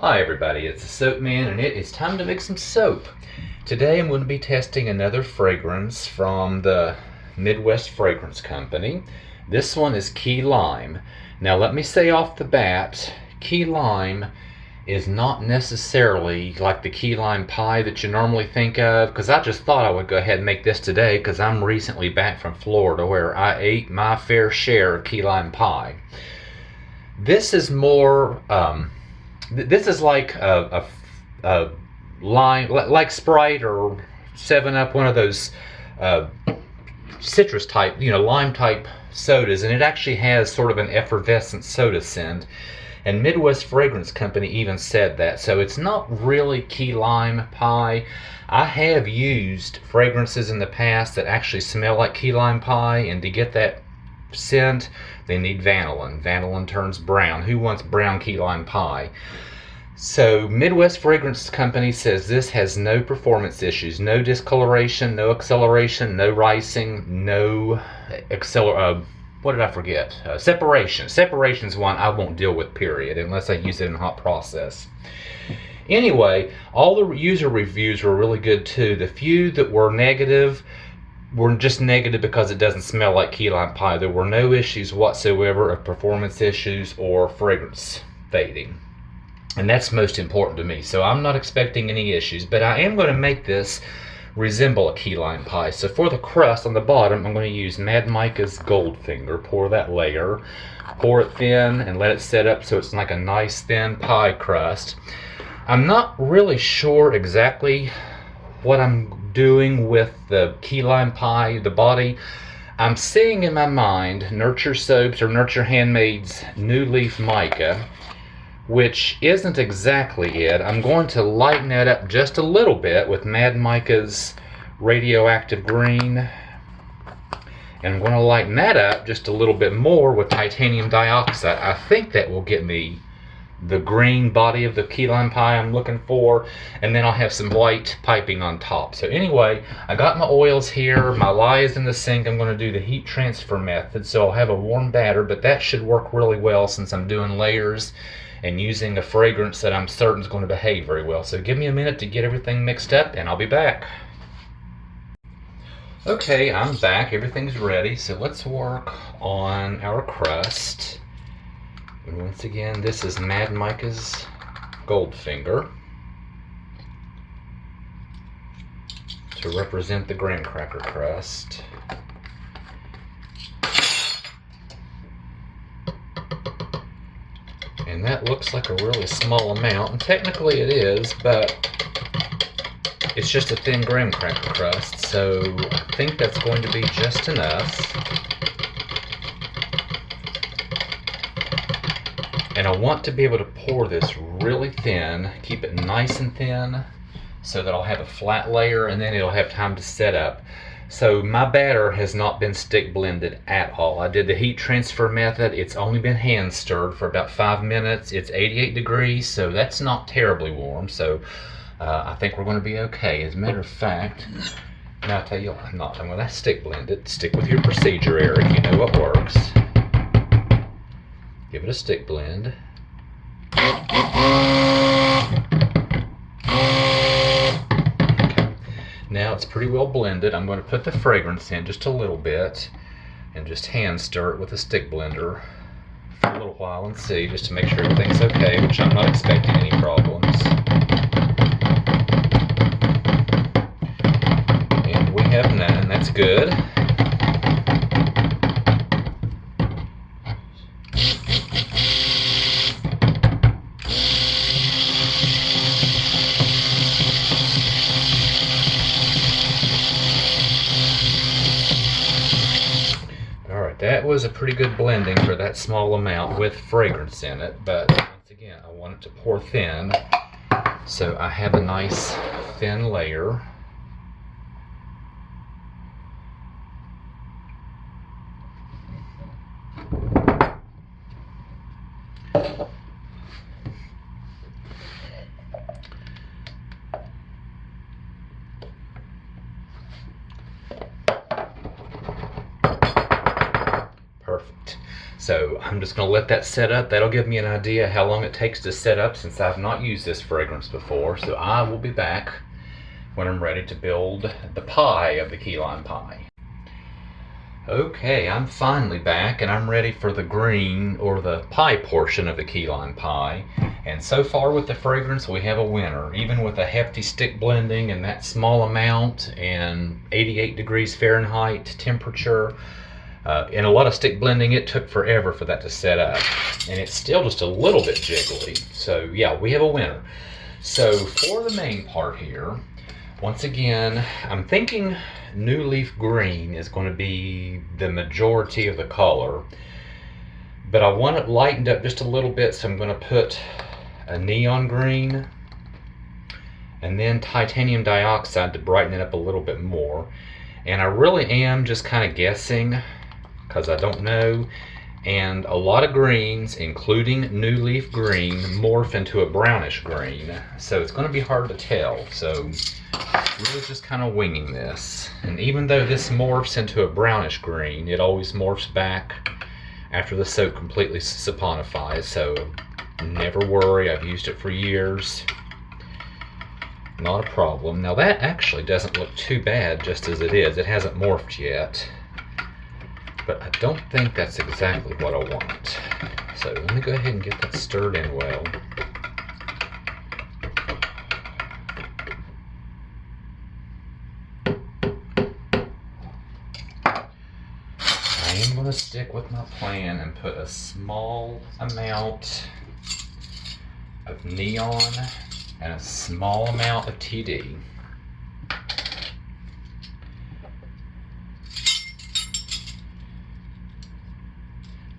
Hi everybody, it's the Soap Man and it is time to make some soap. Today I'm going to be testing another fragrance from the Midwest Fragrance Company. This one is Key Lime. Now let me say off the bat, Key Lime is not necessarily like the key lime pie that you normally think of, because I just thought I would go ahead and make this today because I'm recently back from Florida where I ate my fair share of key lime pie. This is more this is like a lime, like Sprite or 7-Up, one of those citrus type, lime type sodas, and it actually has sort of an effervescent soda scent. And Midwest Fragrance Company even said that. So it's not really key lime pie. I have used fragrances in the past that actually smell like key lime pie, and to get that scent, they need vanillin. Vanillin turns brown. Who wants brown key lime pie? So Midwest Fragrance Company says this has no performance issues, no discoloration, no acceleration, no ricing, no what did I forget? Separation. Separation's one I won't deal with, period, unless I use it in a hot process. Anyway, all the user reviews were really good too. The few that were negative were just negative because it doesn't smell like key lime pie. There were no issues whatsoever of performance issues or fragrance fading. And that's most important to me. So I'm not expecting any issues, but I am going to make this resemble a key lime pie. So for the crust on the bottom, I'm going to use Mad Micah's Goldfinger. Pour that layer, pour it thin, and let it set up so it's like a nice thin pie crust. I'm not really sure exactly what I'm doing with the key lime pie, the body. I'm seeing in my mind Nurture Soaps or Nurture Handmade's New Leaf Mica, which isn't exactly it. I'm going to lighten that up just a little bit with Mad Micah's Radioactive Green. And I'm going to lighten that up just a little bit more with Titanium Dioxide. I think that will get me the green body of the key lime pie I'm looking for. And then I'll have some white piping on top. So anyway, I got my oils here. My lye is in the sink. I'm going to do the heat transfer method. So I'll have a warm batter, but that should work really well since I'm doing layers and using a fragrance that I'm certain is going to behave very well. So give me a minute to get everything mixed up and I'll be back. Okay, I'm back. Everything's ready. So let's work on our crust. And once again, this is Mad Micah's Goldfinger to represent the graham cracker crust. And that looks like a really small amount, and technically it is, but it's just a thin graham cracker crust, so I think that's going to be just enough. And I want to be able to pour this really thin, keep it nice and thin, so that I'll have a flat layer and then it'll have time to set up. So my batter has not been stick blended at all. I did the heat transfer method. It's only been hand stirred for about 5 minutes. It's 88 degrees, so that's not terribly warm. So I think we're going to be okay. As a matter of fact, now I'll tell you, I'm going to stick blend it. Stick with your procedure, Eric. You know what works. Give it a stick blend. Now it's pretty well blended. I'm going to put the fragrance in just a little bit and just hand stir it with a stick blender for a little while and see, just to make sure everything's okay, which I'm not expecting any problems. And we have none. That's good. That was a pretty good blending for that small amount with fragrance in it, but once again, I want it to pour thin, so I have a nice thin layer. So I'm just going to let that set up. That'll give me an idea how long it takes to set up since I've not used this fragrance before. So I will be back when I'm ready to build the pie of the key lime pie. Okay, I'm finally back and I'm ready for the green or the pie portion of the key lime pie. And so far with the fragrance, we have a winner. Even with a hefty stick blending and that small amount and 88 degrees Fahrenheit temperature, and a lot of stick blending, it took forever for that to set up. And it's still just a little bit jiggly. So yeah, we have a winner. So for the main part here, once again, I'm thinking New Leaf Green is going to be the majority of the color. But I want it lightened up just a little bit, so I'm going to put a neon green and then titanium dioxide to brighten it up a little bit more. And I really am just kind of guessing, because I don't know, and a lot of greens, including New Leaf Green, morph into a brownish green, so it's going to be hard to tell. So really just kind of winging this. And even though this morphs into a brownish green, it always morphs back after the soap completely saponifies, so never worry, I've used it for years. Not a problem. Now that actually doesn't look too bad just as it is. It hasn't morphed yet. But I don't think that's exactly what I want. So let me go ahead and get that stirred in well. I am going to stick with my plan and put a small amount of neon and a small amount of TD.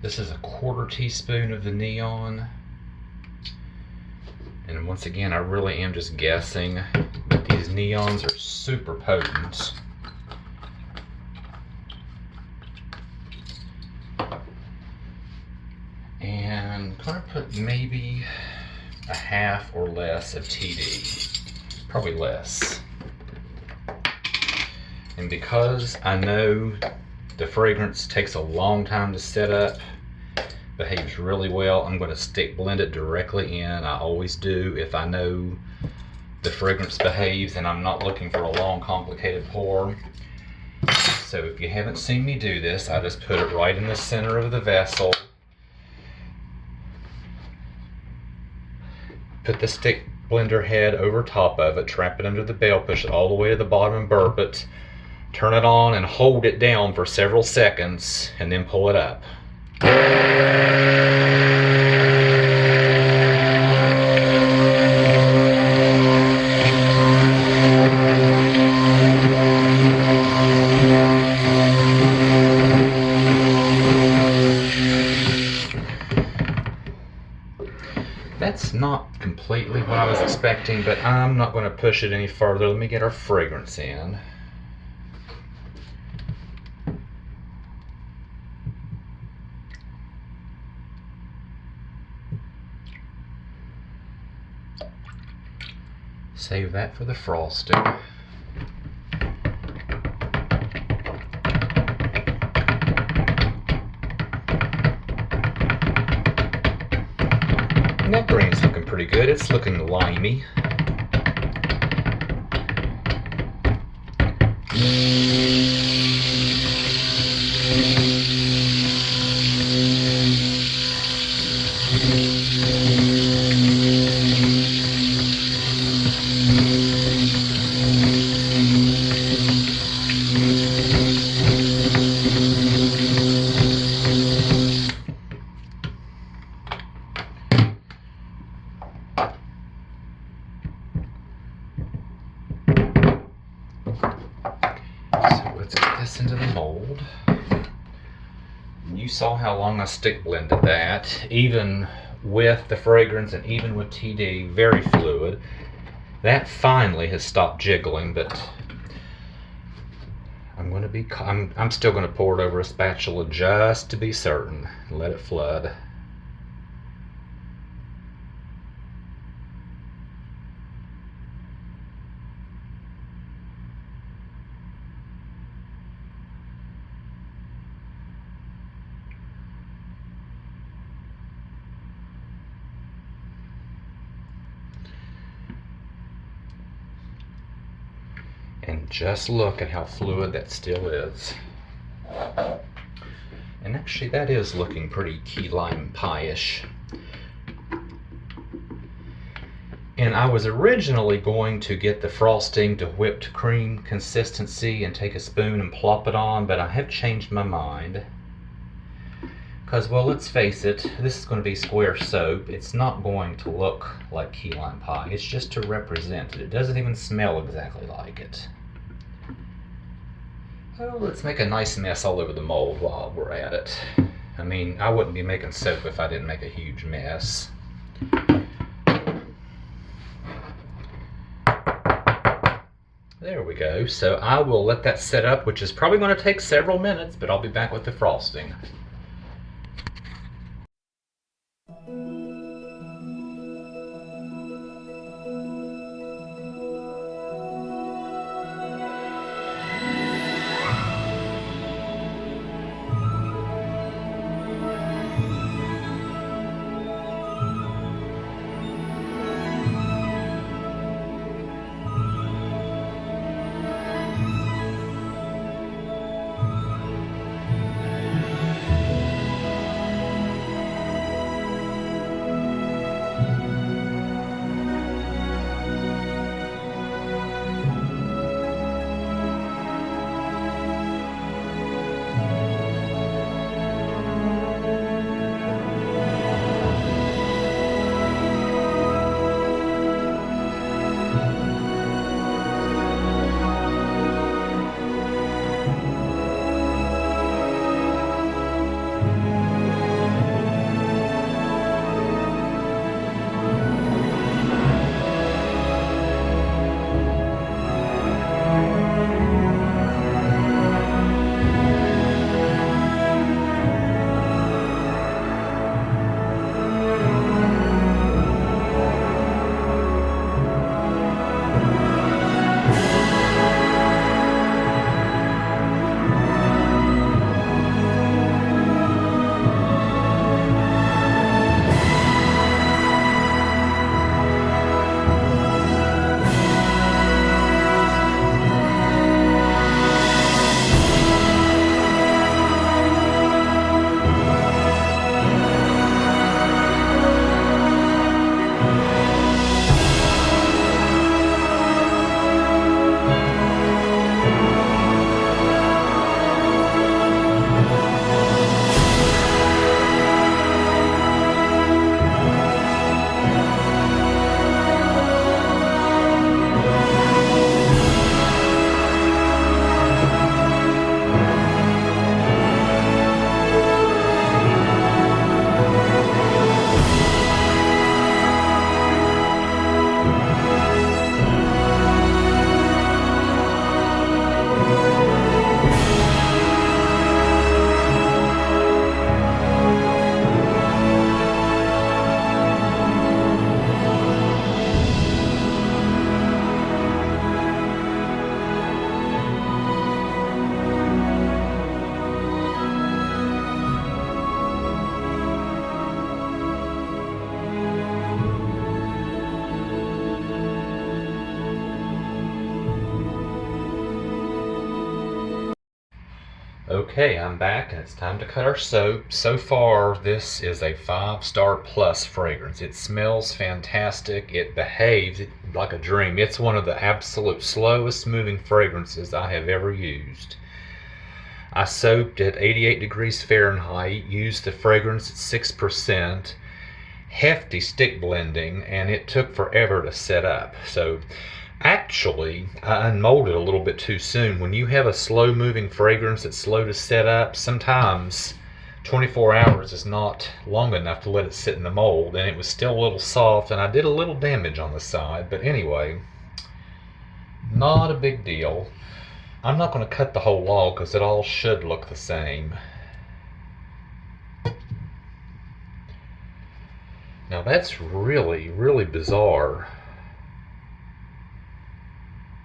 This is a 1/4 teaspoon of the neon. And once again, I really am just guessing, but these neons are super potent. And I'm going to put maybe a half or less of TD. Probably less. And because I know the fragrance takes a long time to set up, behaves really well, I'm going to stick blend it directly in. I always do if I know the fragrance behaves and I'm not looking for a long complicated pour. So if you haven't seen me do this, I just put it right in the center of the vessel, put the stick blender head over top of it, trap it under the bell, push it all the way to the bottom and burp it, turn it on and hold it down for several seconds and then pull it up. That's not completely what I was expecting, but I'm not going to push it any further. Let me get our fragrance in. Save that for the frosting. And that green's looking pretty good. It's looking limey. Into the mold. You saw how long I stick blended that, even with the fragrance and even with TD, very fluid. That finally has stopped jiggling, but I'm still going to pour it over a spatula just to be certain and let it flood. Just look at how fluid that still is. And actually that is looking pretty key lime pie-ish. And I was originally going to get the frosting to whipped cream consistency and take a spoon and plop it on, but I have changed my mind. Because, well, let's face it, this is going to be square soap. It's not going to look like key lime pie. It's just to represent it. It doesn't even smell exactly like it. Well, let's make a nice mess all over the mold while we're at it. I mean, I wouldn't be making soap if I didn't make a huge mess. There we go. So I will let that set up, which is probably going to take several minutes, but I'll be back with the frosting. Okay, I'm back and it's time to cut our soap. So far, this is a 5-star plus fragrance. It smells fantastic. It behaves like a dream. It's one of the absolute slowest moving fragrances I have ever used. I soaked at 88 degrees Fahrenheit, used the fragrance at 6%, hefty stick blending, and it took forever to set up. So actually, I unmolded a little bit too soon. When you have a slow moving fragrance that's slow to set up, sometimes 24 hours is not long enough to let it sit in the mold, and it was still a little soft, and I did a little damage on the side. But anyway, not a big deal. I'm not going to cut the whole log because it all should look the same. Now that's really, really bizarre.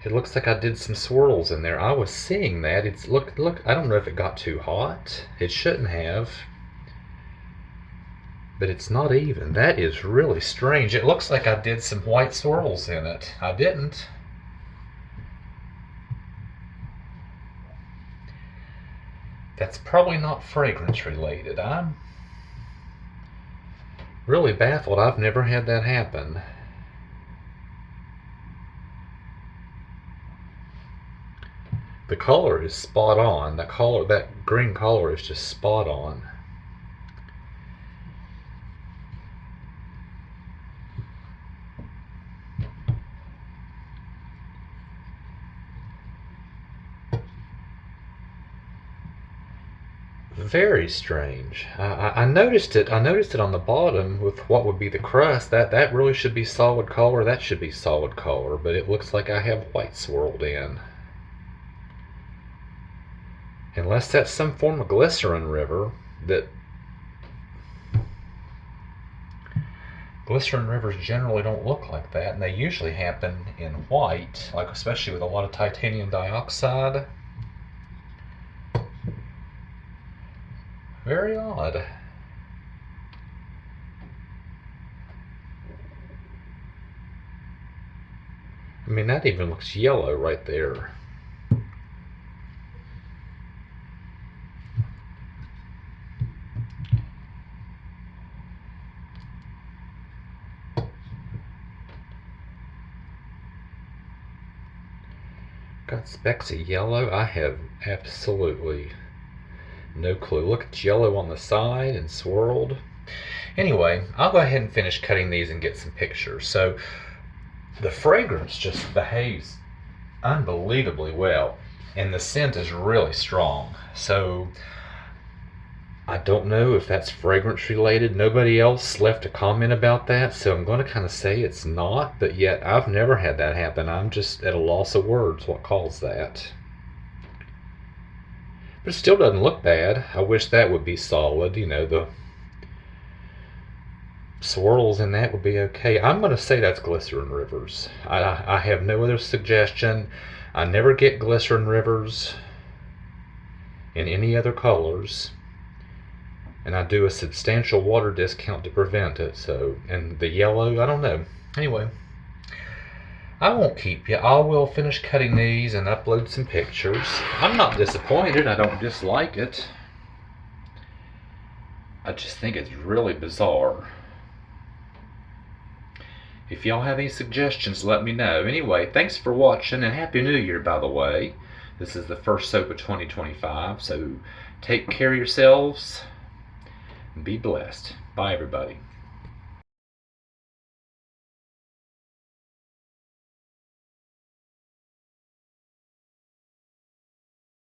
It looks like I did some swirls in there. I was seeing that. It's look, I don't know if it got too hot. It shouldn't have. But it's not even. That is really strange. It looks like I did some white swirls in it. I didn't. That's probably not fragrance related. I'm really baffled. I've never had that happen. The color is spot on. That green color is just spot on. Very strange. I noticed it. I noticed it on the bottom with what would be the crust. That really should be solid color. That should be solid color, but it looks like I have white swirled in. Unless that's some form of glycerin river that. Glycerin rivers generally don't look like that, and they usually happen in white, like especially with a lot of titanium dioxide. Very odd. I mean, that even looks yellow right there. Got specks of yellow. I have absolutely no clue. Look, it's yellow on the side and swirled. Anyway, I'll go ahead and finish cutting these and get some pictures. So the fragrance just behaves unbelievably well, and the scent is really strong. So I don't know if that's fragrance related. Nobody else left a comment about that, so I'm going to kind of say it's not, but yet I've never had that happen. I'm just at a loss of words what caused that. But it still doesn't look bad. I wish that would be solid. You know, the swirls in that would be okay. I'm going to say that's glycerin rivers. I have no other suggestion. I never get glycerin rivers in any other colors, and I do a substantial water discount to prevent it. So, and the yellow, I don't know. Anyway, I won't keep you. I will finish cutting these and upload some pictures. I'm not disappointed. I don't dislike it. I just think it's really bizarre. If y'all have any suggestions, let me know. Anyway, thanks for watching, and Happy New Year, by the way. This is the first soap of 2025, so take care of yourselves and be blessed. Bye, everybody.